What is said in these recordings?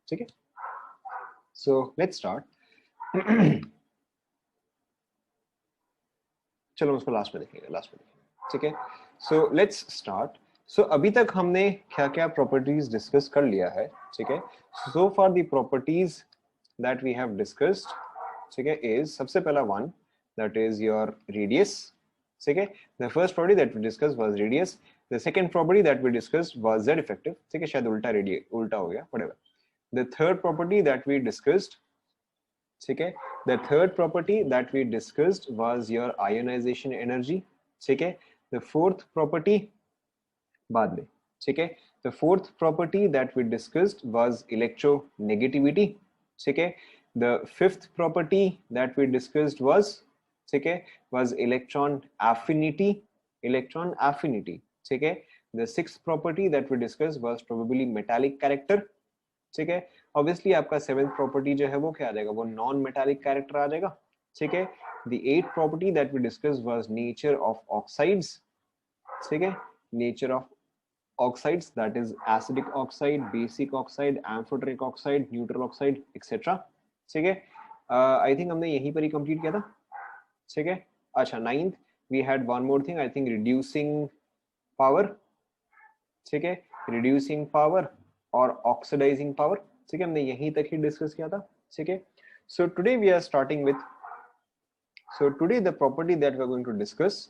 ठीक है, so let's start. चलो उसको लास्ट में देखेंगे, लास्ट में देखेंगे, ठीक है। So let's start. सो अभी तक हमने क्या क्या प्रॉपर्टीज डिस्कस कर लिया है, ठीक है। So for the properties that we have discussed, ठीक है, इज सबसे पहला one that is your radius, ठीक है। The first property that we discussed was radius, the second property that we discussed was Z effective, ठीक है, शायद उल्टा रेडियस उल्टा हो गया, whatever. The third property that we discussed, ठीक है, the third property that we discussed was your ionization energy, ठीक है। the fourth property बाद में, ठीक है, the fourth property that we discussed was electronegativity, ठीक है। the fifth property that we discussed was, ठीक है, was electron affinity, electron affinity, ठीक है। the sixth property that we discussed was probably metallic character, ठीक है। ऑब्वियसली आपका seventh property जो है वो क्या आ जाएगा, वो नॉन मेटालिक कैरेक्टर आ जाएगा, ठीक है। The eight property that we discuss was nature of oxides, ठीक है, nature of oxides that is acidic oxide, basic oxide, amphoteric oxide, neutral oxide etcetera, ठीक है। आई थिंक हमने यहीं पर ही कंप्लीट किया था, ठीक है। अच्छा, ninth we had one more thing, I think reducing power, ठीक है, रिड्यूसिंग पावर और ऑक्सीडाइजिंग पावर, ठीक है, हमने यहीं तक ही डिस्कस किया था, ठीक है। So today we are starting with, so today the property that we are going to discuss,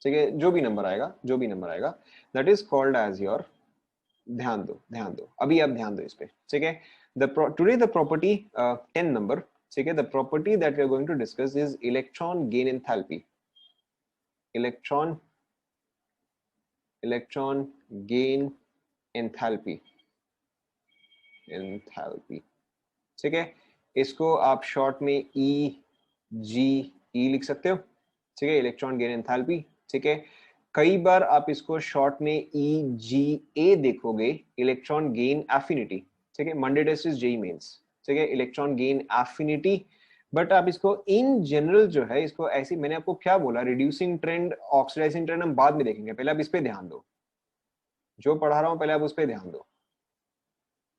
ठीक है, जो भी नंबर आएगा, जो भी नंबर आएगा, that is called as your, ध्यान दो, ध्यान दो, अभी आप ध्यान दो इस पे, ठीक है। टुडे द प्रॉपर्टी 10 नंबर, ठीक है, the property that we are going to discuss is electron gain enthalpy, electron gain enthalpy, enthalpy, ठीक है। इसको आप शॉर्ट में ई लिख सकते हो, ठीक है, इलेक्ट्रॉन गेन एंथैल्पी, ठीक है। कई बार आप इसको शॉर्ट में EGA देखोगे, इलेक्ट्रॉन गेन एफिनिटी, ठीक है, Monday test is JEE Mains, ठीक है, इलेक्ट्रॉन गेन एफिनिटी। बट आप इसको इन जनरल जो है, इसको ऐसी, मैंने आपको क्या बोला, रिड्यूसिंग ट्रेंड, ऑक्सीडाइजिंग ट्रेंड हम बाद में देखेंगे, पहले आप इस पे ध्यान दो, जो पढ़ा रहा हूं पहले आप उस पर ध्यान दो,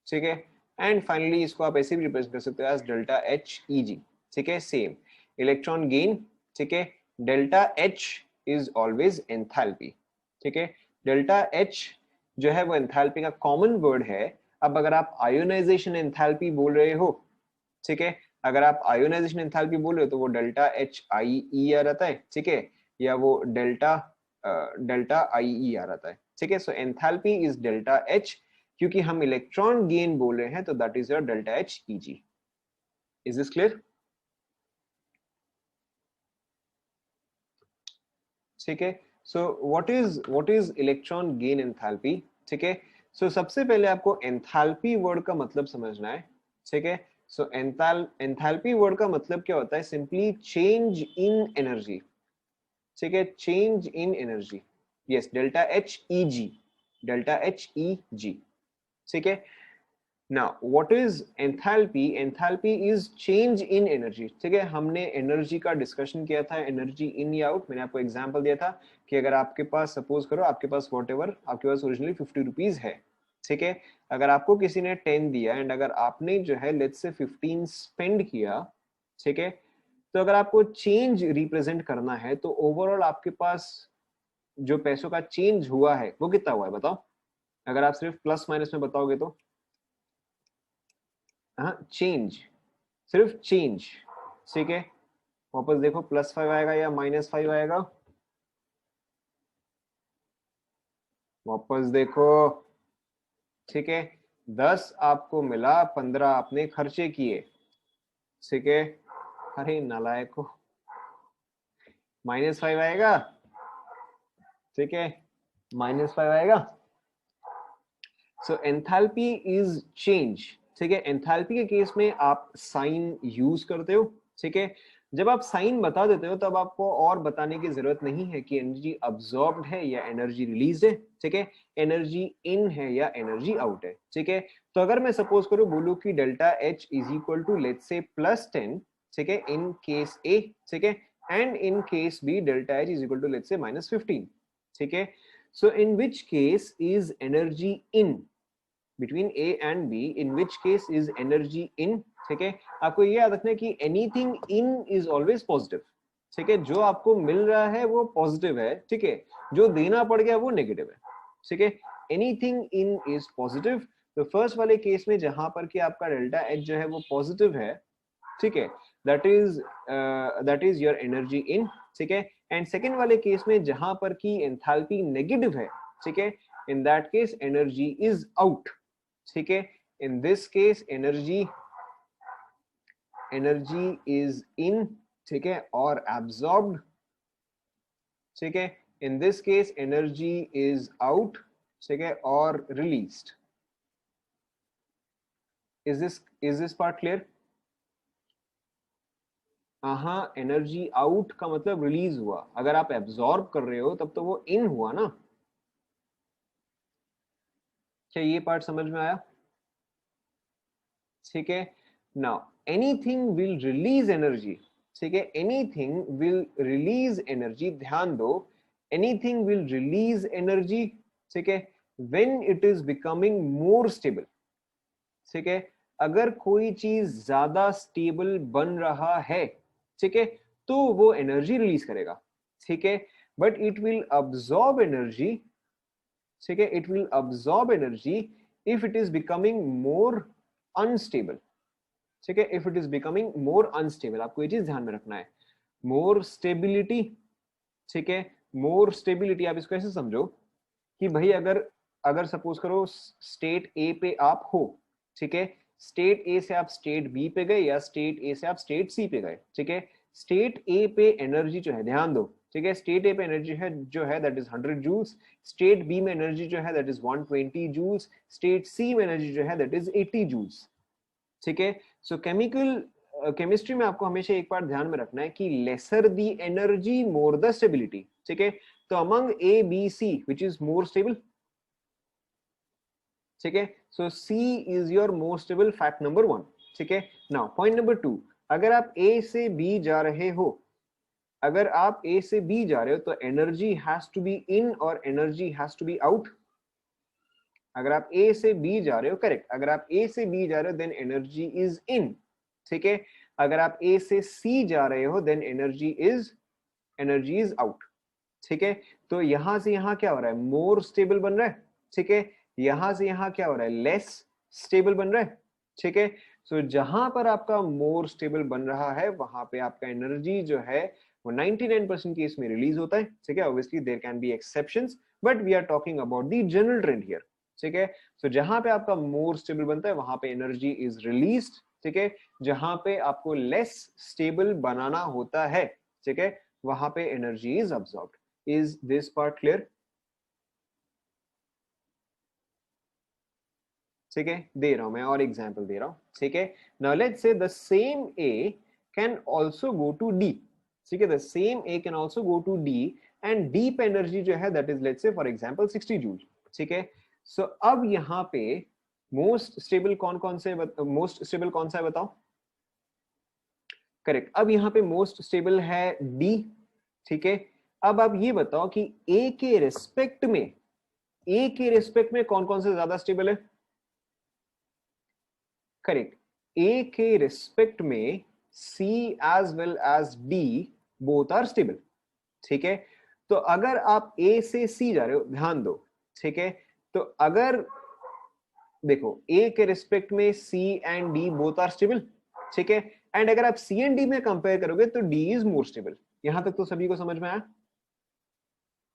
ठीक है। एंड फाइनली इसको आप ऐसे भी रिप्रेजेंट कर सकते हो as delta H E G, ठीक है, सेम इलेक्ट्रॉन गेन, ठीक है। Delta H is always enthalpy, ठीक है। डेल्टा एच जो है वो एंथैल्पी का कॉमन वर्ड है। अब अगर आप आयोनाइजेशन एंथैल्पी बोल रहे हो, ठीक है, अगर आप आयोनाइजेशन एंथैल्पी बोल रहे हो तो वो डेल्टा एच आई ई आ रहता है, ठीक है, या वो डेल्टा आई ई आ रहता है, ठीक है। So enthalpy is delta H, क्योंकि हम इलेक्ट्रॉन गेन बोल रहे हैं तो that is your delta H E G. Is this clear? ठीक है। So what is electron gain enthalpy, ठीक है। सो सबसे पहले आपको एंथैल्पी वर्ड का मतलब समझना है, ठीक है। सो एंथैल्पी वर्ड का मतलब क्या होता है, सिंपली चेंज इन एनर्जी, ठीक है, change in energy, yes, delta H E G, delta H E G, ठीक है। Now, what is enthalpy? Enthalpy is change in energy, ठीक है। हमने एनर्जी का डिस्कशन किया था, एनर्जी इन या आउट। मैंने आपको एग्जांपल दिया था कि अगर आपके पास, सपोज करो आपके पास वॉटेवर, आपके पास ओरिजिनली 50 रुपीज है, ठीक है। अगर आपको किसी ने 10 दिया एंड अगर आपने जो है लेट्स से 15 स्पेंड किया, ठीक है, तो अगर आपको चेंज रिप्रेजेंट करना है तो ओवरऑल आपके पास जो पैसों का चेंज हुआ है वो कितना हुआ है बताओ। अगर आप सिर्फ प्लस माइनस में बताओगे तो, हाँ, चेंज, सिर्फ चेंज, ठीक है। वापस देखो, +5 आएगा या -5 आएगा, वापस देखो, ठीक है। 10 आपको मिला, 15 आपने खर्चे किए, ठीक है। अरे नालायक को, -5 आएगा, ठीक है, -5 आएगा। सो एंथैल्पी इज चेंज, ठीक है। एंथैल्पी के केस में आप साइन यूज करते हो, ठीक है। जब आप साइन बता देते हो तब आपको और बताने की जरूरत नहीं है कि एनर्जी अब्सॉर्ब्ड है या एनर्जी रिलीज है, ठीक है, एनर्जी इन है या एनर्जी आउट है, ठीक है। तो अगर मैं सपोज करूं, बोलूं कि delta H is equal to let's say +10, ठीक है, इन केस ए, ठीक है, and in case B delta H is equal to let's say -15, ठीक है। So in which case is energy in? between A and B, in which case is energy in, ठीक है। आपको ये याद रखना है कि anything in is always positive, ठीक है। जो आपको मिल रहा है वो पॉजिटिव है, ठीक है, जो देना पड़ गया वो नेगेटिव है, ठीक है। Anything in is positive. तो फर्स्ट वाले केस में जहां पर कि आपका डेल्टा एच जो है वो पॉजिटिव है, ठीक है, that is your energy in, ठीक है। एंड सेकेंड वाले केस में जहां पर कि एंथैल्पी नेगेटिव है, ठीक है, in that case energy is out, ठीक है। In this case energy is in, ठीक है, और एब्सॉर्ब्ड, ठीक है। In this case energy is out, ठीक है, और released. Is this part clear? हाँ, एनर्जी आउट का मतलब रिलीज हुआ, अगर आप एब्सॉर्ब कर रहे हो तब तो वो इन हुआ ना। क्या ये पार्ट समझ में आया? ठीक है। Now anything will release energy, ठीक है, एनीथिंग विल रिलीज एनर्जी, ध्यान दो, एनीथिंग विल रिलीज एनर्जी, ठीक है, when it is becoming more stable, ठीक है। अगर कोई चीज ज्यादा स्टेबल बन रहा है, ठीक है, तो वो एनर्जी रिलीज करेगा, ठीक है। But it will absorb energy, ठीक है, it will absorb energy if it is becoming more unstable, ठीक है, if it is becoming more unstable. आपको ये चीज ध्यान में रखना है, मोर स्टेबिलिटी, ठीक है, मोर स्टेबिलिटी। आप इसको ऐसे समझो कि भाई अगर अगर सपोज करो स्टेट ए पे आप हो, ठीक है, स्टेट ए से आप स्टेट बी पे गए या स्टेट ए से आप स्टेट सी पे गए, ठीक है। स्टेट ए पे एनर्जी जो है, ध्यान दो, ठीक है, स्टेट ए पे एनर्जी है जो है that is 100 joules, state B में एनर्जी जो है that is 120 joules, state C में एनर्जी जो है दैट इज 80 जूल्स, ठीक है। सो केमिस्ट्री में आपको हमेशा एक बार ध्यान में रखना है कि lesser the energy more the stability, ठीक है। तो among A B C which is more stable, ठीक है। So C is your more stable fact number 1, ठीक है। नाउ पॉइंट नंबर 2, अगर आप ए से बी जा रहे हो, अगर आप ए से बी जा रहे हो तो energy has to be in और energy has to be out. अगर आप ए से बी जा रहे हो, करेक्ट, अगर आप ए से बी जा रहे हो देन एनर्जी इज इन, ठीक है। अगर आप ए से सी जा रहे हो देन एनर्जी इज आउट, ठीक है। तो यहां से यहां क्या हो रहा है, मोर स्टेबल बन रहा है, ठीक है। यहां से यहां क्या हो रहा है, लेस स्टेबल बन रहा है, ठीक है। सो जहां पर आपका मोर स्टेबल बन रहा है वहां पे आपका एनर्जी जो है वो 99% केस में रिलीज होता है, ठीक है। Obviously there can be exceptions but we are talking about the general trend here, ठीक है। सो जहां पे आपका मोर स्टेबल बनता है वहां पे एनर्जी इज रिलीज्ड, ठीक है। जहां पे आपको लेस स्टेबल बनाना होता है, ठीक है, वहां पे energy is absorbed. Is this part clear? ठीक है, दे रहा हूं मैं और एग्जांपल दे रहा हूं, ठीक है। Now let's say the same A can also go to D, ठीक है, the same A can also go to D and deep energy जो है that is let's say for example 60 joule, ठीक है। सो अब यहां पे मोस्ट स्टेबल कौन सा है बताओ? करेक्ट, अब यहां पे मोस्ट स्टेबल है डी, ठीक है। अब आप ये बताओ कि ए के रेस्पेक्ट में कौन से ज्यादा स्टेबल है? करेक्ट, ए के रेस्पेक्ट में C as well as D both are stable, ठीक है। तो अगर आप ए से सी जा रहे हो, ध्यान दो, ठीक है, तो अगर देखो ए के रिस्पेक्ट में C and D both are stable, ठीक है। एंड अगर आप सी एंड डी में कंपेयर करोगे तो डी इज मोर स्टेबल। यहां तक तो सभी को समझ में आया,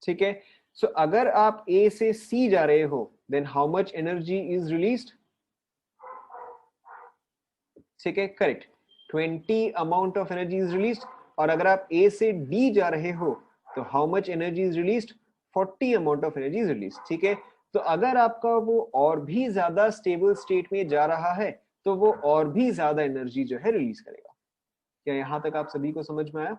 ठीक है। सो अगर आप ए से सी जा रहे हो then how much energy is released? ठीक है, correct, 20 amount of energy is released. और अगर आप ए से डी जा रहे हो तो how much energy is released? 40 amount of energy is released, ठीक है। तो अगर आपका वो और भी ज्यादा स्टेबल स्टेट में जा रहा है तो वो और भी ज्यादा एनर्जी जो है रिलीज करेगा। क्या यहां तक आप सभी को समझ में आया?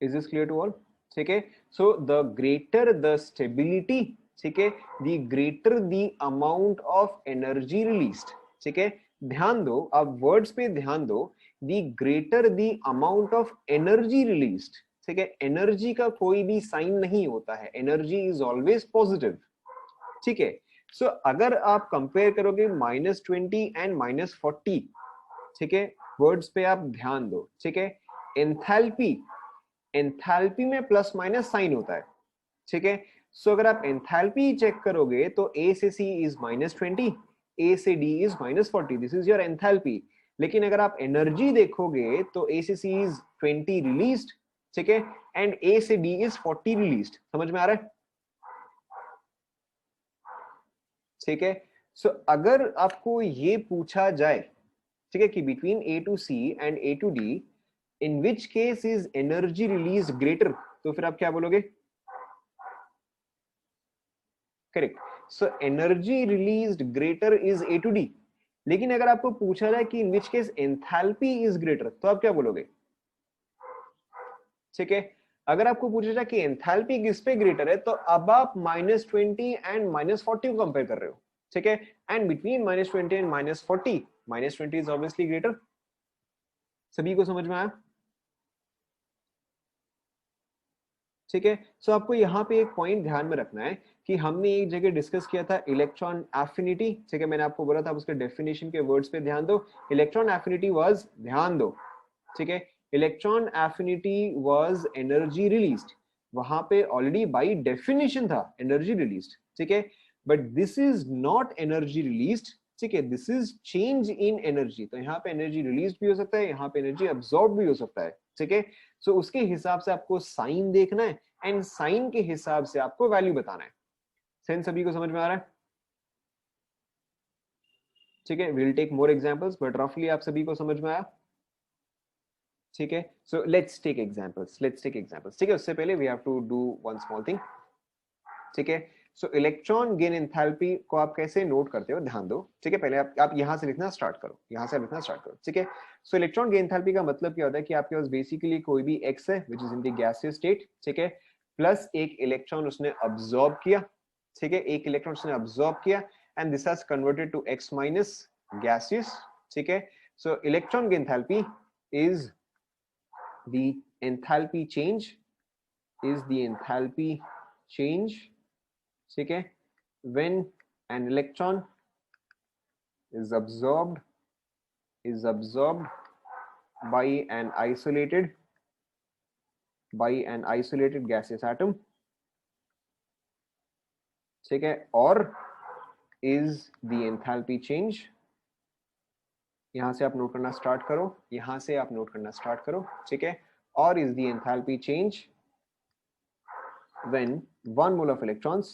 Is this clear to all? ठीक है, so the greater the stability, ठीक है, the greater the amount of energy released, ठीक है। ध्यान दो, आप वर्ड्स पे ध्यान दो, the greater the amount of energy released, ठीक है। एनर्जी का कोई भी साइन नहीं होता है, एनर्जी इज ऑलवेज पॉजिटिव, ठीक है। सो अगर आप कंपेयर करोगे -20 एंड -40, ठीक है, वर्ड्स पे आप ध्यान दो, ठीक है। एंथैल्पी, एंथैल्पी में प्लस माइनस साइन होता है, ठीक है। सो अगर आप एंथैल्पी चेक करोगे तो A से C इज -20, A से D is -40, this is your enthalpy. लेकिन अगर आप एनर्जी देखोगे तो A से C इज 20 रिलीज्ड, ठीक है, एंड A से D इज 40 रिलीज्ड। समझ में आ रहा है? ठीक है। सो अगर आपको ये पूछा जाए, ठीक है, कि between A to C and A to D in which case is energy release greater, तो फिर आप क्या बोलोगे? Correct. So energy released greater is A to D। लेकिन अगर आपको पूछा जाए कि in which case enthalpy is greater, तो आप क्या बोलोगे? ठीक है। अगर आपको पूछा जाए कि एंथैल्पी किस पे ग्रेटर है, तो अब आप -20 एंड -40 को कंपेयर कर रहे हो, ठीक है। And between -20 and -40, -20 is obviously greater. सभी को समझ में आया? ठीक है। सो आपको यहाँ पे एक पॉइंट ध्यान में रखना है कि हमने एक जगह डिस्कस किया था इलेक्ट्रॉन एफिनिटी, ठीक है। मैंने आपको बोला था उसके डेफिनेशन के वर्ड्स पे ध्यान दो। इलेक्ट्रॉन एफिनिटी वाज, ध्यान दो, ठीक है, electron affinity was energy released. वहां पे ऑलरेडी बाय डेफिनेशन था एनर्जी रिलीज्ड, ठीक है। But this is not energy released, ठीक है, this is change in energy. तो यहाँ पे एनर्जी रिलीज भी हो सकता है, यहाँ पे एनर्जी अब्सॉर्ब भी हो सकता है, ठीक है। सो उसके हिसाब से आपको साइन देखना है एंड साइन के हिसाब से आपको वैल्यू बताना है। सेंस सभी को समझ में आ रहा है? ठीक है, will take more examples, but रफली आप सभी को समझ में आया? ठीक है। So let's take examples, let's take examples, ठीक है। उससे पहले we have to do one small thing, ठीक है। सो इलेक्ट्रॉन गेन एंथैल्पी को आप कैसे नोट करते हो, ध्यान दो, ठीक है। पहले आप यहां से लिखना स्टार्ट करो, यहां से लिखना स्टार्ट करो, ठीक है। सो इलेक्ट्रॉन गेन एंथैल्पी का मतलब क्या होता है कि आपके पास बेसिकली कोई भी x है which is in the gaseous state, ठीक है, प्लस एक इलेक्ट्रॉन उसने अब्सॉर्ब किया, ठीक है, एक इलेक्ट्रॉन उसने अब्सॉर्ब किया and this has converted to x minus gaseous, ठीक है। So electron gain enthalpy is the enthalpy change, is the enthalpy change, ठीक है, when an electron is absorbed by an isolated gaseous atom, ठीक है, और is the enthalpy change, यहां से आप नोट करना स्टार्ट करो, यहां से आप नोट करना स्टार्ट करो, ठीक है, और is the enthalpy change when 1 mole of electrons,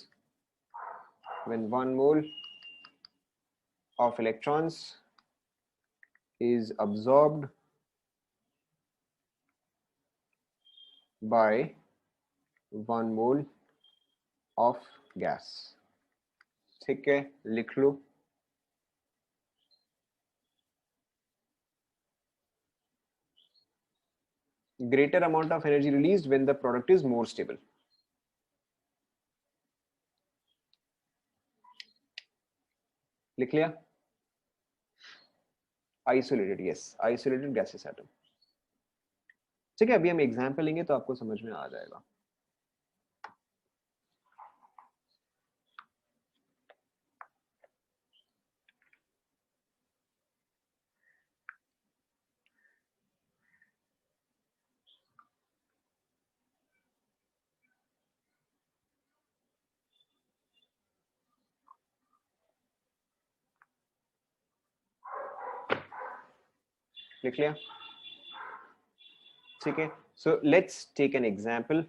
when 1 mole of electrons is absorbed by 1 mole of gas, ठीक है, लिख लो। greater amount of energy released when the product is more stable, लिख लिया? isolated, yes, isolated gaseous atom, ठीक है। अभी हम example लेंगे तो आपको समझ में आ जाएगा। लिख लिया? ठीक है। So let's take an example,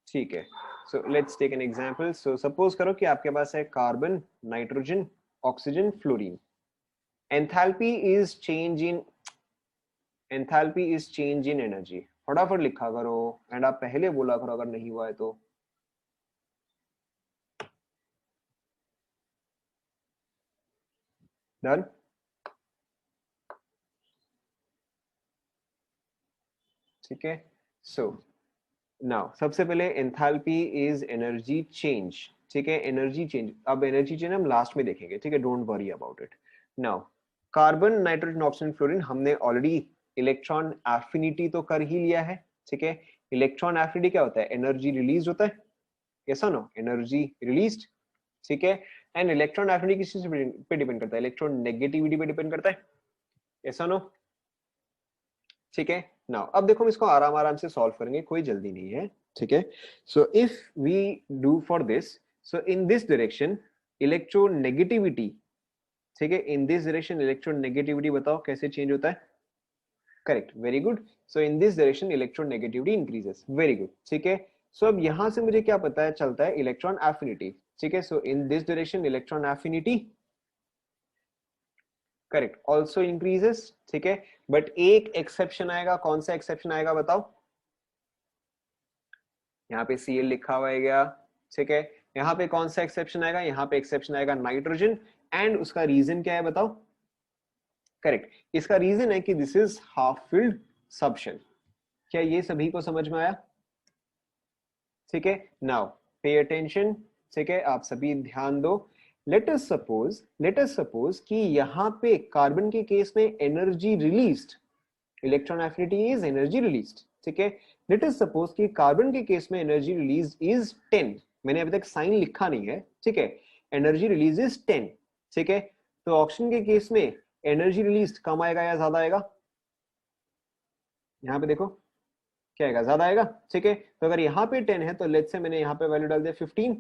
ठीक है। So let's take an example. So suppose करो कि आपके पास है carbon, nitrogen, oxygen, fluorine. Enthalpy is change in, enthalpy is change in energy. फटाफट लिखा करो एंड आप पहले बोला करो अगर नहीं हुआ है तो। डन? ठीक है। सो नाउ सबसे पहले एंथैल्पी इज एनर्जी चेंज, ठीक है, एनर्जी चेंज। अब एनर्जी चेंज हम लास्ट में देखेंगे, ठीक है, don't worry about it. Now carbon, nitrogen, oxygen, fluorine, हमने ऑलरेडी इलेक्ट्रॉन एफिनिटी तो कर ही लिया है, ठीक है। इलेक्ट्रॉन एफिनिटी क्या होता है? एनर्जी रिलीज होता है, कैसा नो, एनर्जी रिलीज्ड, ठीक है। एंड इलेक्ट्रॉन एफिनिटी किस चीज पे डिपेंड करता है? इलेक्ट्रॉन नेगेटिविटी पे डिपेंड करता है, ऐसा नो? ठीक है। नाउ अब देखो हम इसको आराम आराम से सॉल्व करेंगे, कोई जल्दी नहीं है, ठीक है। So if we do for this, so in this direction electronegativity, ठीक है, इन दिस डायरेक्शन इलेक्ट्रोनेगेटिविटी बताओ कैसे चेंज होता है? Correct, very good. So in this direction electronegativity increases, very good, ठीक है। सो अब यहां से मुझे क्या पता है चलता है? इलेक्ट्रॉन एफिनिटी, ठीक है। So in this direction electron affinity, correct, also increases, ठीक है। बट एक एक्सेप्शन आएगा, कौन सा एक्सेप्शन आएगा बताओ? यहाँ पे Cl लिखा हुआ है गया, ठीक है। यहाँ पे कौन सा एक्सेप्शन आएगा? यहाँ पे एक्सेप्शन आएगा नाइट्रोजन, एंड उसका रीजन क्या है बताओ? करेक्ट, इसका रीजन है कि this is half filled subshell. क्या ये सभी को समझ में आया? ठीक है। नाउ पे अटेंशन, ठीक है, आप सभी ध्यान दो। लेट अस सपोज कि यहाँ पे कार्बन के केस में energy released, electron affinity is energy released, ठीक है। लेट अस सपोज कि कार्बन के केस में एनर्जी रिलीज इज 10, मैंने अभी तक साइन लिखा नहीं है, ठीक है। एनर्जी रिलीज इज 10, ठीक है। तो ऑक्सीजन के केस में एनर्जी रिलीज कम आएगा या ज्यादा आएगा? यहाँ पे देखो क्या आएगा? ज्यादा आएगा, ठीक है। तो अगर यहाँ पे 10 है तो लेट्स से मैंने यहाँ पे वैल्यू डाल दिया 15,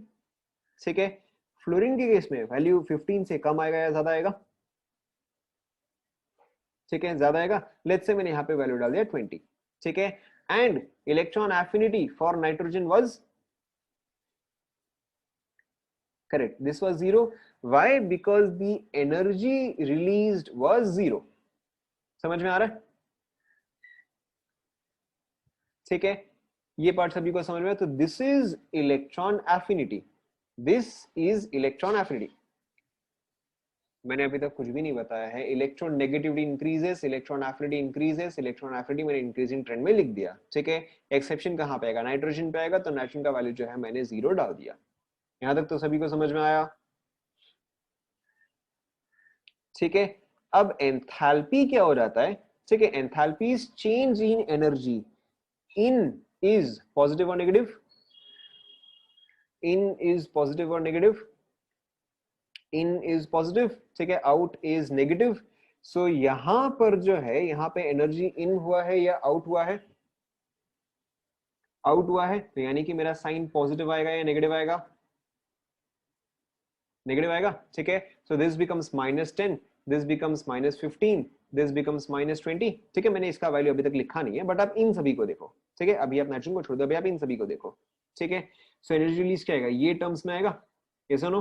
ठीक है। फ्लोरीन के केस में वैल्यू 15 से कम आएगा या ज्यादा आएगा? ठीक है, ज्यादा आएगा। लेट्स से मैंने यहाँ पे वैल्यू डाल दिया 20, ठीक है। And electron affinity for nitrogen was correct, this was 0। Why? Because the energy released was 0। समझ में आ रहा है? ठीक है, ये पार्ट सभी को समझ में है। तो this is electron affinity, this is electron affinity. मैंने अभी तक कुछ भी नहीं बताया है। Electron negativity increases, electron affinity increases, electron affinity मैंने इंक्रीजिंग ट्रेंड में लिख दिया, ठीक है। एक्सेप्शन कहां पे आएगा? नाइट्रोजन पे आएगा, तो नाइट्रोजन का वैल्यू जो है मैंने 0 डाल दिया। यहां तक तो सभी को समझ में आया? ठीक है। अब एंथैल्पी क्या हो जाता है? ठीक है, enthalpy is change in energy. In is positive और नेगेटिव? इन इज पॉजिटिव और नेगेटिव? इन इज पॉजिटिव, ठीक है। Out is negative. सो यहां पर जो है, यहां पे एनर्जी इन हुआ है या आउट हुआ है? आउट हुआ है। तो यानी कि मेरा साइन पॉजिटिव आएगा या नेगेटिव आएगा? नेगेटिव आएगा, ठीक है। So this becomes -10, this becomes -15, this becomes -20, ठीक है। मैंने इसका वैल्यू अभी तक लिखा नहीं है, बट आप इन सभी को देखो, ठीक है। अभी आप नाइट्रोजन को छोड़ दो, अभी आप इन सभी को देखो, ठीक है। सो एनर्जी रिलीज क्या आएगा? ये टर्म्स में आएगा, यस और नो?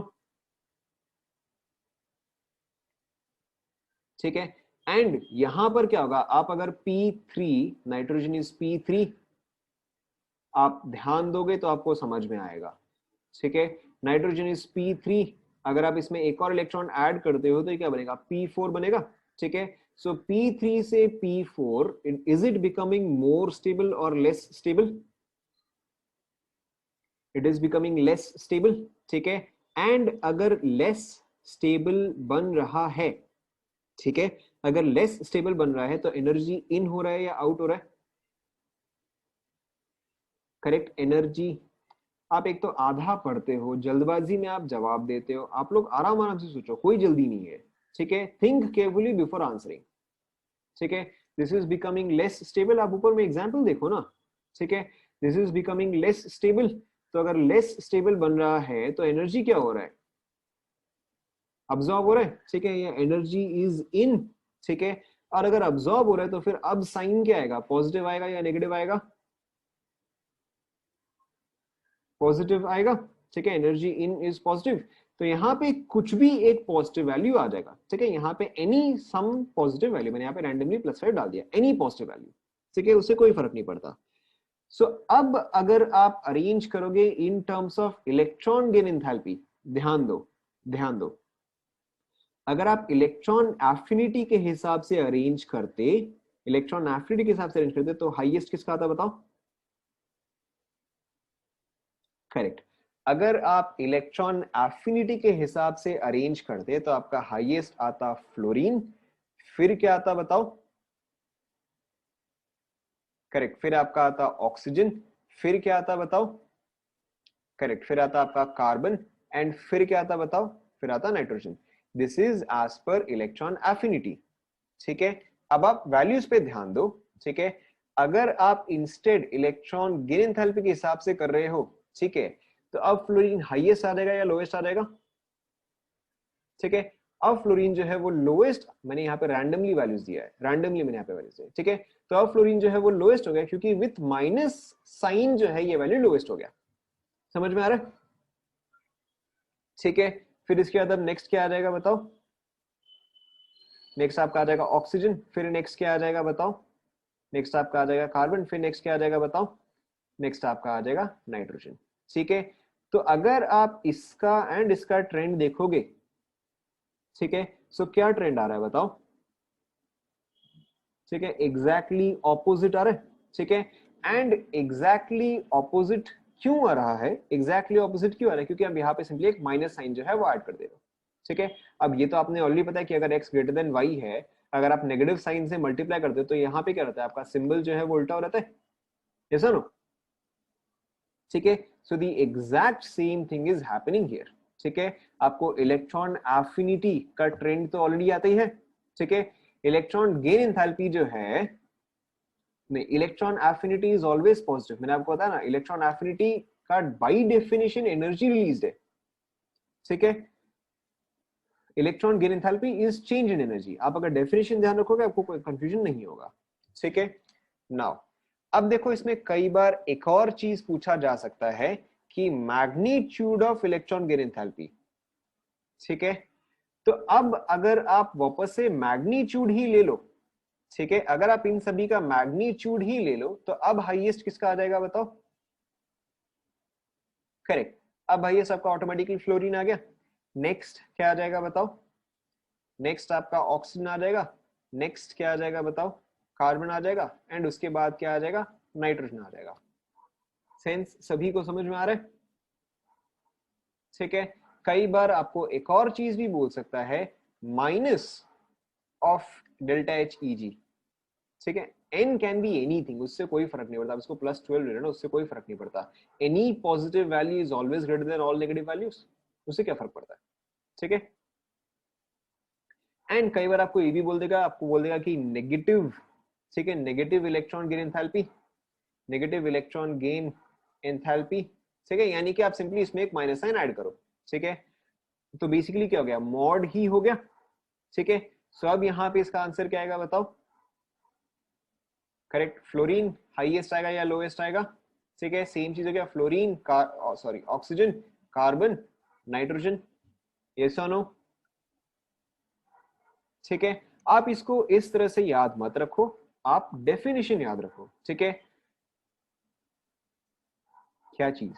ठीक है। एंड यहां पर क्या होगा? आप अगर P3, नाइट्रोजन इज P3, आप ध्यान दोगे तो आपको समझ में आएगा, ठीक है। नाइट्रोजन इज P3, अगर आप इसमें एक और इलेक्ट्रॉन ऐड करते हो तो ये क्या बनेगा? P4 बनेगा, ठीक है। सो P3 से P4, is it becoming more stable और less stable? It is becoming less stable, ठीक है। एंड अगर लेस स्टेबल बन रहा है, ठीक है, अगर लेस स्टेबल बन रहा है तो एनर्जी इन हो रहा है या आउट हो रहा है? Correct, energy. आप एक तो आधा पढ़ते हो, जल्दबाजी में आप जवाब देते हो। आप लोग आराम आराम से सोचो, कोई जल्दी नहीं है, ठीक है। थिंक केयरफुली बिफोर आंसरिंग, ठीक है। This is becoming less stable, आप ऊपर में एग्जाम्पल देखो ना, ठीक है। This is becoming less stable, तो अगर लेस स्टेबल बन रहा है तो एनर्जी क्या हो रहा है? अब्सॉर्ब हो रहा है, ठीक है। ये एनर्जी इज इन, ठीक है। और अगर अब्सॉर्ब हो रहा है तो फिर अब साइन क्या आएगा? पॉजिटिव आएगा या नेगेटिव आएगा? पॉजिटिव आएगा, ठीक है। एनर्जी इन इज पॉजिटिव, तो यहाँ पे कुछ भी एक पॉजिटिव वैल्यू आ जाएगा, ठीक है। यहाँ पे एनी सम पॉजिटिव वैल्यू, मैंने यहाँ पे रैंडमली +5 डाल दिया, एनी पॉजिटिव वैल्यू, ठीक है, उससे कोई फर्क नहीं पड़ता। सो अब अगर आप अरेंज करोगे in terms of electron gain enthalpy, ध्यान दो, ध्यान दो, अगर आप इलेक्ट्रॉन एफिनिटी के हिसाब से अरेंज करते, इलेक्ट्रॉन एफिनिटी के हिसाब से अरेंज करते, तो हाईएस्ट किसका आता बताओ? करेक्ट, अगर आप इलेक्ट्रॉन एफिनिटी के हिसाब से अरेंज करते तो आपका हाईएस्ट आता फ्लोरीन, फिर क्या आता बताओ? करेक्ट, फिर आपका आता ऑक्सीजन, फिर क्या आता बताओ? करेक्ट, फिर आता आपका कार्बन, एंड फिर क्या आता बताओ, फिर आता nitrogen. This is as per electron affinity, ठीक है। अब आप वैल्यूज पे ध्यान दो, ठीक है। अगर आप इंस्टेड इलेक्ट्रॉन गेन एंथैल्पी के हिसाब से कर रहे हो, ठीक है, तो अब फ्लोरीन हाईएस्ट आ जाएगा या लोएस्ट आ जाएगा, ठीक है। अब फ्लोरीन जो है वो लोएस्ट, मैंने यहाँ पे रैंडमली वैल्यूज दिया है, रैंडमली मैंने यहाँ पे वैल्यूज दिया, ठीक है। तो अब फ्लोरीन जो है वो लोएस्ट हो गया, क्योंकि विथ माइनस साइन जो है ये वैल्यू लोएस्ट हो गया। समझ में आ रहा है, ठीक है। फिर इसके बाद अब नेक्स्ट क्या आ जाएगा बताओ, नेक्स्ट आपका आ जाएगा ऑक्सीजन, फिर नेक्स्ट क्या आ जाएगा बताओ, नेक्स्ट आपका आ जाएगा कार्बन, फिर नेक्स्ट क्या आ जाएगा बताओ, नेक्स्ट आपका आ जाएगा नाइट्रोजन, ठीक है। तो अगर आप इसका एंड इसका ट्रेंड देखोगे, ठीक है, सो क्या ट्रेंड आ रहा है बताओ, ठीक है, एग्जैक्टली ऑपोजिट आ रहा है, ठीक है। एंड एग्जैक्टली ऑपोजिट क्यों आ रहा है, एग्जैक्टली ऑपोजिट क्यों आ रहा है, क्योंकि अब यहाँ पे सिंपली एक माइनस साइन जो है वो ऐड कर दे रहे हो, ठीक है। अब ये तो आपने ऑलरेडी पता है कि अगर x ग्रेटर देन y है, अगर आप नेगेटिव साइन से मल्टीप्लाई करते हो तो यहाँ पे क्या रहता है, आपका सिंबल जो है वो उल्टा हो रहता है, यस और नो, ठीक है। So the exact same thing is happening here, ठीक है। आपको इलेक्ट्रॉन एफिनिटी का ट्रेंड तो ऑलरेडी आता ही है, ठीक है। इलेक्ट्रॉन गेन एंथैल्पी जो है, नहीं, electron affinity is always positive, मैंने आपको बताया ना, इलेक्ट्रॉन एफिनिटी का बाय डेफिनेशन एनर्जी रिलीज्ड है, ठीक है। Electron gain enthalpy is change in energy, आप अगर डेफिनेशन ध्यान रखोगे आपको कोई कंफ्यूजन नहीं होगा, ठीक है। नाउ अब देखो इसमें कई बार एक और चीज पूछा जा सकता है कि magnitude of electron gain enthalpy, ठीक है। तो अब अगर आप वापस से मैग्नीट्यूड ही ले लो, ठीक है, अगर आप इन सभी का मैग्नीट्यूड ही ले लो, तो अब हाईएस्ट किसका आ जाएगा बताओ, करेक्ट, अब हाईएस्ट आपका ऑटोमेटिकली फ्लोरीन आ गया। नेक्स्ट क्या आ जाएगा बताओ, नेक्स्ट आपका ऑक्सीजन आ जाएगा, नेक्स्ट क्या आ जाएगा बताओ, कार्बन आ जाएगा, एंड उसके बाद क्या आ जाएगा, नाइट्रोजन आ जाएगा। सेंस सभी को समझ में आ रहा है, ठीक है। कई बार आपको एक और चीज भी बोल सकता है, minus of delta H E G, ठीक है। n कैन बी एनीथिंग, उससे कोई फर्क नहीं पड़ता, आप इसको +12 ले लेना, उससे कोई फर्क नहीं पड़ता। Any positive value is always greater than all negative values, उससे क्या फर्क पड़ता है, ठीक है। एंड कई बार आपको ये भी बोल देगा, आपको बोल देगा कि नेगेटिव, ठीक है, negative electron gain enthalpy, negative electron gain enthalpy, ठीक है, यानी कि आप सिंपली इसमें एक माइनस साइन ऐड करो, ठीक है। तो बेसिकली क्या हो गया, मॉड ही हो गया, ठीक है। सो अब यहाँ पे इसका आंसर क्या आएगा बताओ, करेक्ट, फ्लोरीन हाईएस्ट आएगा या लोएस्ट आएगा, ठीक है। सेम चीज हो गया, fluorine sorry oxygen, carbon, nitrogen, yes और नो, ठीक है। आप इसको इस तरह से याद मत रखो, आप डेफिनेशन याद रखो, ठीक है। क्या चीज,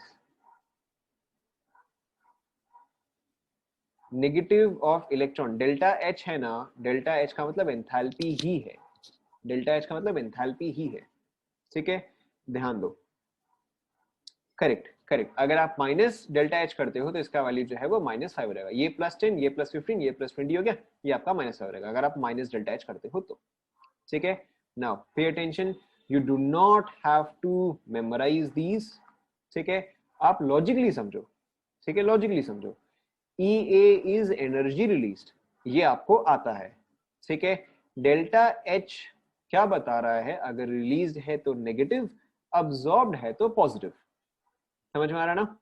negative of electron, delta H है ना, डेल्टा एच का मतलब एंथैल्पी ही है, डेल्टा एच का मतलब एंथैल्पी ही है, ठीक है, ध्यान दो, करेक्ट करेक्ट। अगर आप माइनस डेल्टा एच करते हो तो इसका वैल्यू जो है वो -5 हो जाएगा, ये +10, ये +15, ये +20 हो गया, ये आपका -5 रहेगा अगर आप माइनस डेल्टा एच करते हो तो, ठीक है। Now pay attention, you do not have to memorize these, ठीक है, आप लॉजिकली समझो, ठीक है, लॉजिकली समझो। E A is energy released, ये आपको आता है, ठीक है। डेल्टा एच क्या बता रहा है, अगर रिलीज्ड है तो नेगेटिव, अब्सॉर्ब्ड है तो पॉजिटिव, समझ में आ रहा है ना,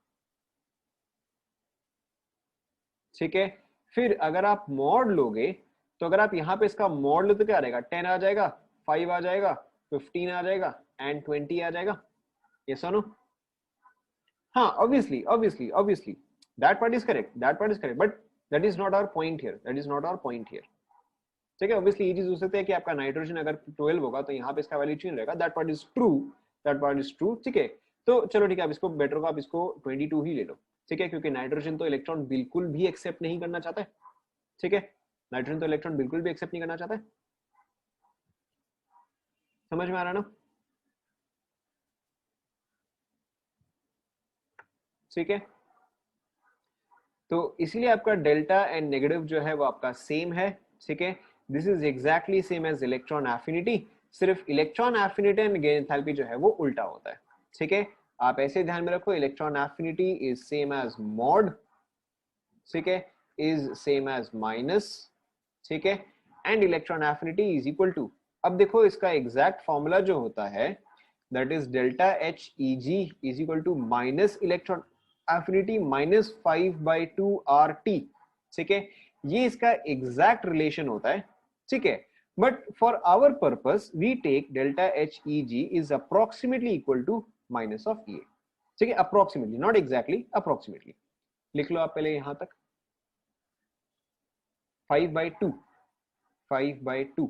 ठीक है। फिर अगर आप मॉड लोगे, तो अगर आप यहाँ पे इसका मॉड लो तो क्या आ जाएगा, 10 आ जाएगा, 5 आ जाएगा, 15 आ जाएगा, एंड 20 आ जाएगा, ये सुनो। हाँ, obviously that part is correct, that part is correct, but that is not our point here, that is not our point here, ठीक है। ऑब्वियसली ये चीज हो सकती है कि आपका नाइट्रोजन अगर 12 होगा तो यहाँ पे इसका वैल्यू चेंज रहेगा, that part is true, that part is true, ठीक है। तो चलो ठीक है, आप इसको बेटर को आप इसको 22 ही ले लो, ठीक है, क्योंकि नाइट्रोजन तो इलेक्ट्रॉन बिल्कुल भी एक्सेप्ट नहीं करना चाहता है, ठीक है, नाइट्रोजन तो इलेक्ट्रॉन बिल्कुल भी एक्सेप्ट नहीं करना चाहता है, समझ में आ रहा है ना, ठीक है। तो इसलिए आपका डेल्टा एंड नेगेटिव जो है वो आपका सेम है, ठीक है। This is exactly same as electron affinity, सिर्फ electron affinity and gain enthalpy जो है वो उल्टा होता है, ठीक है। आप ऐसे ध्यान में रखो, electron affinity is same as mod, ठीक है, इज सेम एज माइनस, ठीक है, and electron affinity is equal to, अब देखो इसका एग्जैक्ट फॉर्मूला जो होता है that is delta H E G is equal to minus electron affinity minus 5/2 R T, ठीक है, ये इसका एग्जैक्ट रिलेशन होता है, ठीक है, but for our purpose we take delta H E G is approximately equal to minus of E, ठीक है, अप्रोक्सीमेटली, नॉट एग्जैक्टली, अप्रोक्सीमेटली लिख लो आप पहले यहां तक 5/2, 5/2,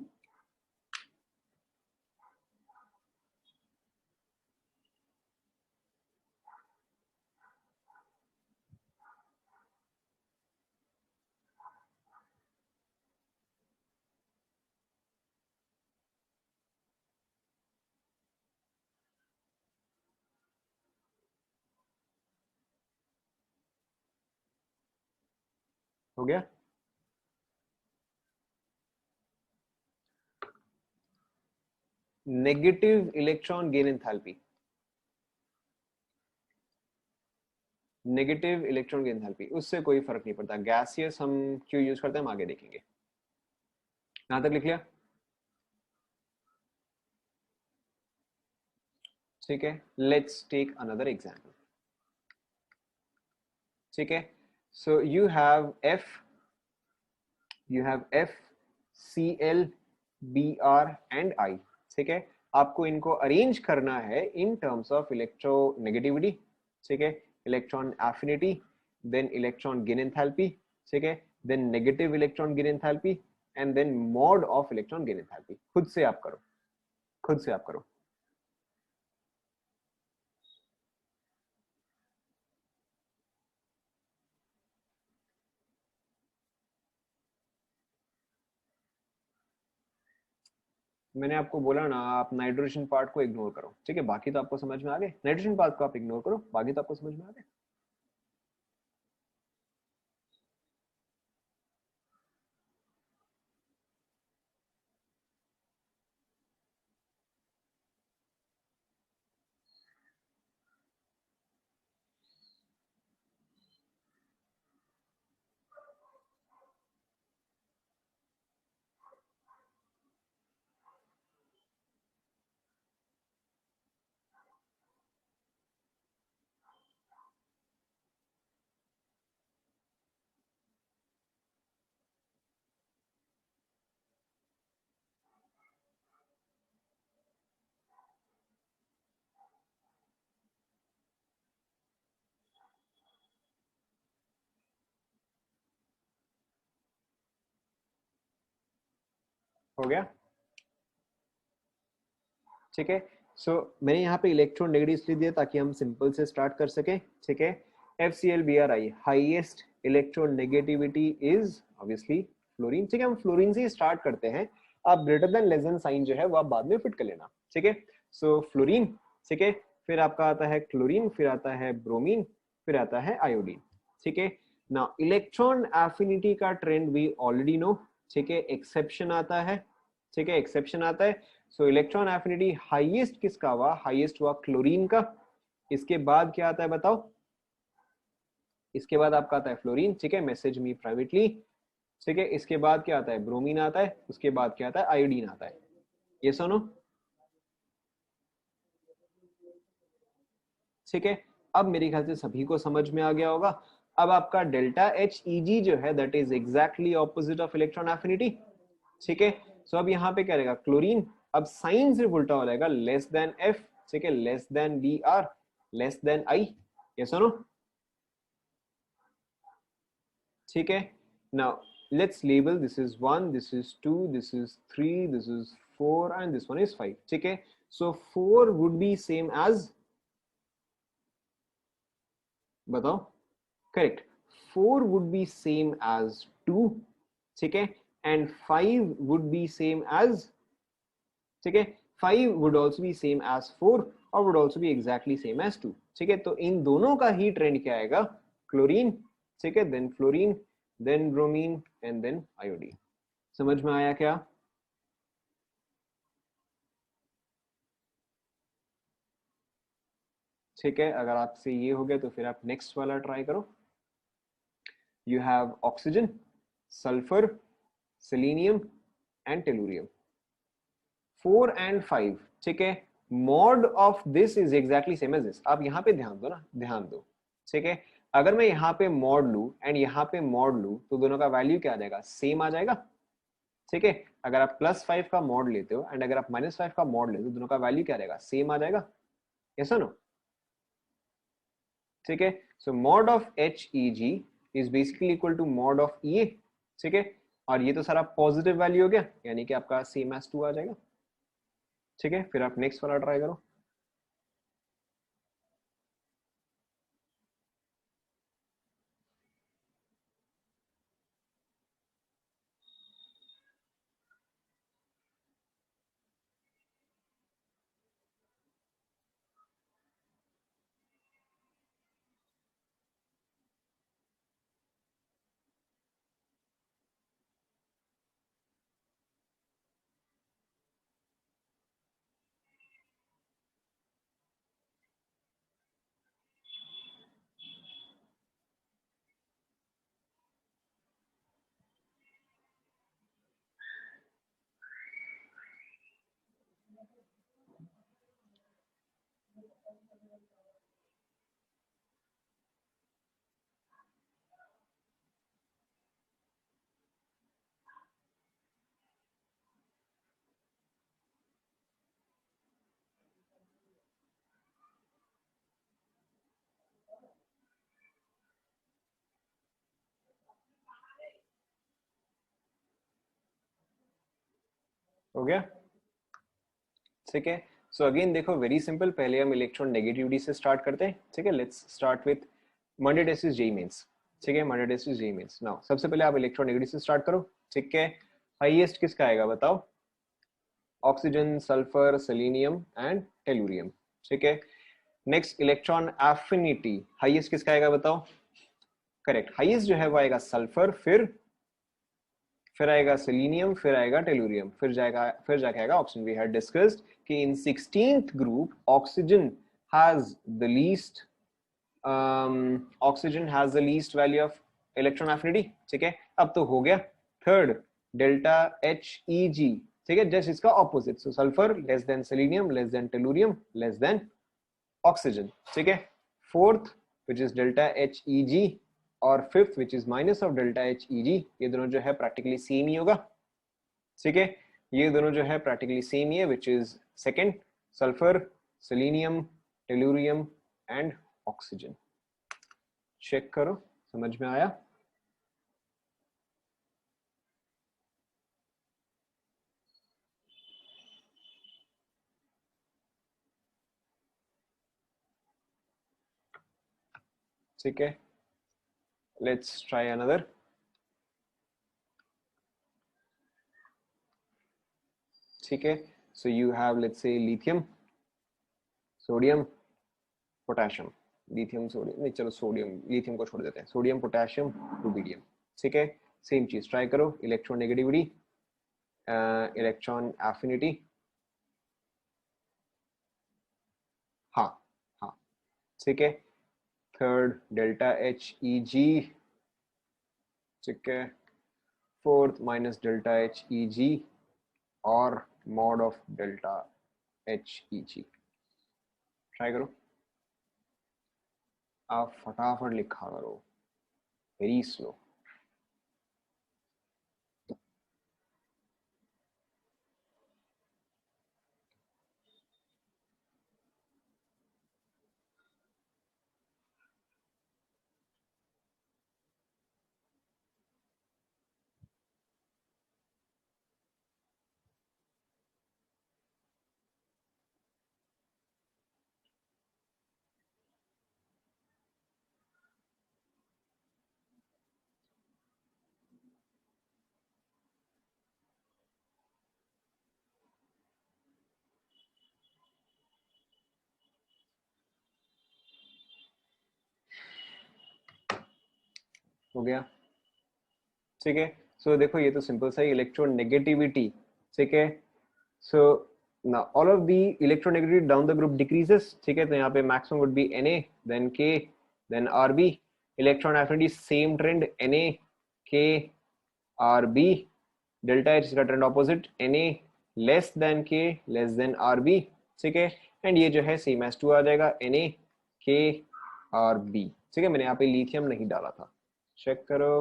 हो गया। Negative electron gain enthalpy, negative electron gain enthalpy, उससे कोई फर्क नहीं पड़ता, गैसियस हम क्यों यूज करते हैं हम आगे देखेंगे। यहां तक लिख लिया, ठीक है, लेट्स टेक अनदर एग्जांपल, ठीक है, so you have F C L B R and I, ठीक है, आपको इनको अरेंज करना है इन टर्म्स ऑफ इलेक्ट्रोनेगेटिविटी, ठीक है, electron affinity, then electron gain enthalpy, ठीक है, then negative electron gain enthalpy and then mod of electron gain enthalpy. खुद से आप करो, खुद से आप करो। मैंने आपको बोला ना आप नाइट्रोजन पार्ट को इग्नोर करो, ठीक है, बाकी तो आपको समझ में आ गए, नाइट्रोजन पार्ट को आप इग्नोर करो, बाकी तो आपको समझ में आ गए। हो गया, ठीक है, सो मैंने यहाँ पे इलेक्ट्रॉन नेगेटिव इसलिए दिया ताकि हम सिंपल से स्टार्ट कर सके, ठीक है, FClBrI highest electron negativity is obviously fluorine, ठीक है, हम फ्लोरीन से स्टार्ट करते हैं, आप greater than less than sign जो है वो आप बाद में फिट कर लेना, ठीक है, सो फ्लोरीन, ठीक है, फिर आपका आता है क्लोरीन, फिर आता है ब्रोमीन, फिर आता है आयोडीन, ठीक है, ना इलेक्ट्रॉन एफिनिटी का ट्रेंड वी ऑलरेडी नो, ठीक है, एक्सेप्शन आता है, ठीक है, एक्सेप्शन आता है, सो इलेक्ट्रॉन एफिनिटी हाईएस्ट किसका हुआ, हाईएस्ट हुआ क्लोरीन का, इसके बाद क्या आता है बताओ, इसके बाद आपका आता है फ्लोरीन, ठीक है, मैसेज मी प्राइवेटली, ठीक है, इसके बाद क्या आता है ब्रोमीन आता है, उसके बाद क्या आता है आयोडीन आता है, ये सुनो, ठीक है, अब मेरे ख्याल से सभी को समझ में आ गया होगा। अब आपका डेल्टा एच ई जी जो है that is exactly opposite of electron affinity, ठीक है, सो अब यहाँ पे क्या रहेगा क्लोरीन, अब साइन सिर्फ उल्टा हो जाएगा, लेस देन एफ, ठीक है, less than B R, less than I, ये सुनो, ठीक है, now let's label this is 1, this is 2, this is 3, this is 4 and this one is 5, ठीक है, so 4 would be same as, बताओ, correct, 4 would be same as 2, ठीक है, and 5 would be same as, ठीक है, 5 would also be same as 4 और would also be exactly same as 2, ठीक है, तो इन दोनों का ही ट्रेंड क्या आएगा, क्लोरीन, ठीक है, then fluorine, then bromine and then iodine. समझ में आया क्या? ठीक है, अगर आपसे ये हो गया तो फिर आप नेक्स्ट वाला ट्राई करो। you have oxygen, sulfur, selenium and tellurium. 4 and 5, ठीक है. Mod of this is exactly same as this. आप यहाँ पे ध्यान दो ना, ध्यान दो, ठीक है. अगर मैं यहाँ पे मॉड लू एंड यहाँ पे मॉड लू तो दोनों का वैल्यू क्या आ जाएगा, सेम आ जाएगा, ठीक है. अगर आप +5 का मॉड लेते हो एंड अगर आप -5 का मॉड लेते हो, दोनों का वैल्यू क्या रहेगा, सेम आ जाएगा. यस और नो? ठीक है. So mod of HEG is basically equal to mod of EA, ठीक है. और ये तो सारा पॉजिटिव वैल्यू हो गया, यानी कि आपका सेम एज 2 आ जाएगा, ठीक है. फिर आप नेक्स्ट वाला ट्राई करो. हो गया, ठीक है. सो अगेन देखो, वेरी सिंपल. पहले हम इलेक्ट्रॉन नेगेटिविटी से स्टार्ट करते हैं, ठीक है. Let's start with Monday test JEE Mains, ठीक है. Monday test JEE Mains. Now सबसे पहले आप इलेक्ट्रॉन नेगेटिव से स्टार्ट करो, ठीक है. हाईएस्ट किसका आएगा बताओ? Oxygen, sulphur, selenium and tellurium, ठीक है. नेक्स्ट इलेक्ट्रॉन एफिनिटी, हाईएस्ट किसका आएगा बताओ? करेक्ट, हाईएस्ट जो है वो आएगा सल्फर, फिर आएगा सेलेनियम, फिर आएगा टेलुरियम, फिर जाके आएगा ऑक्सीजन. वी हैड डिस्कस्ड कि इन 16th group oxygen has the least value of electron affinity, ठीक है. अब तो हो गया. थर्ड डेल्टा HEG, ठीक है, जस्ट इसका opposite. So sulphur less than selenium, less than tellurium, less than oxygen, ठीक है. Fourth which is delta HEG और fifth which is minus of delta HEG, ये दोनों जो है प्रैक्टिकली सेम ही होगा, ठीक है. ये दोनों जो है प्रैक्टिकली सेम ही है, which is second sulphur, selenium, tellurium and oxygen. Check करो, समझ में आया? ठीक है. Let's try another. ठीक है. So you have let's say lithium, sodium, potassium. Lithium, sodium नहीं, चलो सोडियम, लिथियम को छोड़ देते हैं. सोडियम, पोटेशियम, रुबिडियम, ठीक है. सेम चीज ट्राई करो. इलेक्ट्रॉन नेगेटिविटी, इलेक्ट्रॉन एफिनिटी, हाँ हाँ, ठीक है. थर्ड डेल्टा HEG, ठीक है. फोर्थ माइनस डेल्टा HEG और mod of delta HEG. Try करो. आप फटाफट लिखा करो, वेरी स्लो. हो गया, ठीक है. सो देखो, ये तो सिंपल सा इलेक्ट्रॉन नेगेटिविटी, ठीक है. सो now all of the electronegativity down the group decreases, ठीक है. तो यहाँ पे maximum would be Na, then K, then Rb. Electron affinity same trend Na, K, Rb, delta H इसका trend opposite Na less than K less than Rb, ठीक है, and ये जो है सेम एज 2 आ जाएगा Na, K, Rb, ठीक है। मैंने यहाँ पे लिथियम नहीं डाला था, चेक करो।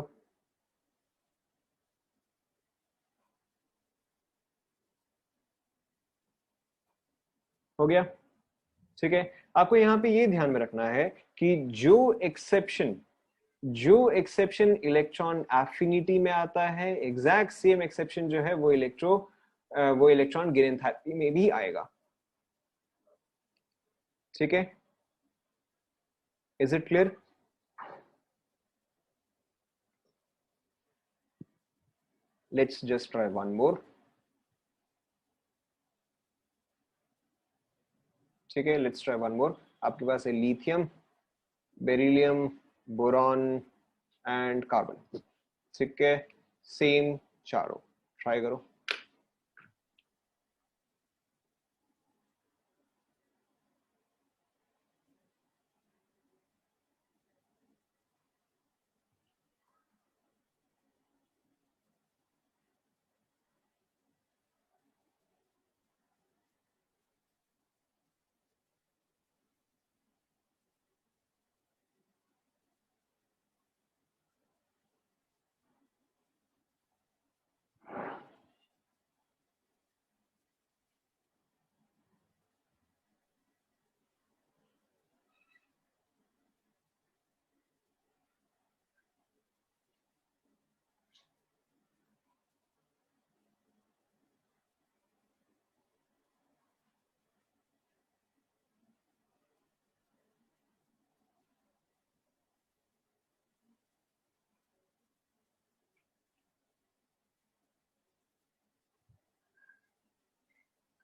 हो गया, ठीक है। आपको यहाँ पे ये ध्यान में रखना है कि जो एक्सेप्शन इलेक्ट्रॉन एफिनिटी में आता है, एग्जैक्ट सेम एक्सेप्शन जो है वो इलेक्ट्रॉन गेन एंथैल्पी में भी आएगा, ठीक है। Is it clear? Let's just try one more, ठीक है। Let's try one more. आपके पास है lithium, beryllium, boron and carbon, ठीक है, सेम चारों। ट्राई करो।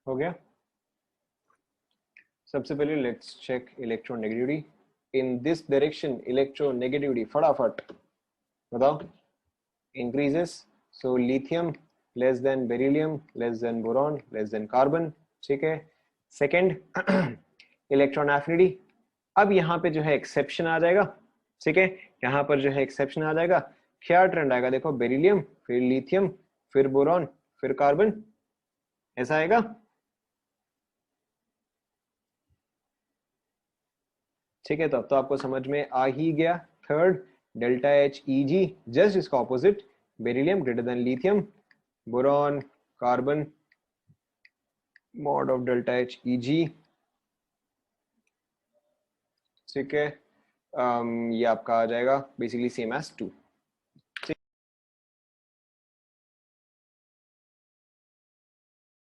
हो गया। सबसे पहले let's check electronegativity in this direction. Electronegativity फटाफट बताओ, increases. So lithium less than beryllium less than boron less than carbon, ठीक है। Second electron affinity. अब यहाँ पे जो है एक्सेप्शन आ जाएगा, ठीक है, यहाँ पर जो है एक्सेप्शन आ जाएगा। क्या ट्रेंड आएगा देखो, बेरिलियम फिर लिथियम फिर बोरॉन फिर कार्बन, ऐसा आएगा, ठीक है। तो अब तो आपको समझ में आ ही गया। Third delta H E G, just इसका opposite, beryllium greater than lithium, boron carbon, mod of delta H E G, ठीक है। ये आपका आ जाएगा बेसिकली सेम एज 2।